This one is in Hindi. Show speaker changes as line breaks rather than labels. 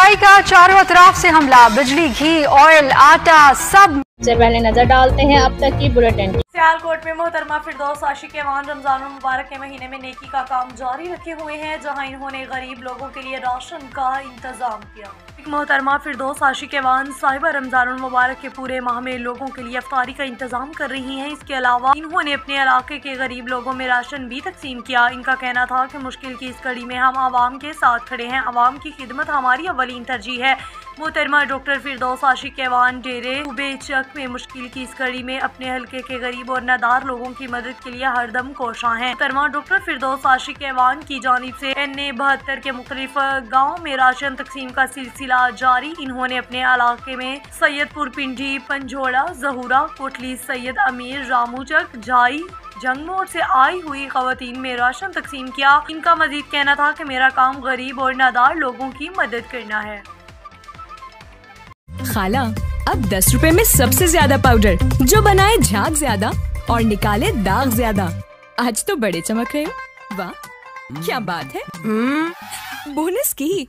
महंगाई का चारों तरफ से हमला, बिजली, घी, ऑयल, आटा सब
से पहले नजर डालते हैं अब तक की बुलेटिन।
सियालकोट में मोहतरमा फिरदौस आशिक एवान रमजान मुबारक के महीने में नेकी का काम जारी रखे हुए हैं, जहां इन्होंने गरीब लोगों के लिए राशन का इंतजाम किया। मोहतरमा फिरदौस आशिक एवान साहिबा रमजान मुबारक के पूरे माह में लोगों के लिए अफ्तारी का इंतजाम कर रही हैं। इसके अलावा इन्होंने अपने इलाके के गरीब लोगों में राशन भी तकसीम किया। इनका कहना था कि मुश्किल की इस घड़ी में हम आवाम के साथ खड़े हैं, आवाम की खिदमत हमारी अव्वलीन तरजीह है। मोहतरमा डॉक्टर फिरदौस आशिक एवान डेरे बेचक में मुश्किल की इस घड़ी में अपने हल्के के गरीब और नादार लोगों की मदद के लिए हरदम कोशां हैं। मोहतरमा डॉक्टर फिरदौस आशिक एवान की जानिब से NA-72 के मुख्तलिफ गाँव में राशन तकसीम का सिलसिला जारी। इन्होंने अपने इलाके में सैयदपुर, पिंडी, पंजोड़ा, जहूरा, कोटली, सैयद अमीर, रामूचक, झाई, जंग मोड़ से आई हुई खवातीन में राशन तकसीम किया। इनका मजीद कहना था कि मेरा काम गरीब और नादार लोगों की मदद करना है।
खाला, अब 10 रुपए में सबसे ज्यादा पाउडर, जो बनाए झाग ज्यादा और निकाले दाग ज्यादा। आज तो बड़े चमक रहे हो। वाह, क्या बात है। बोनस की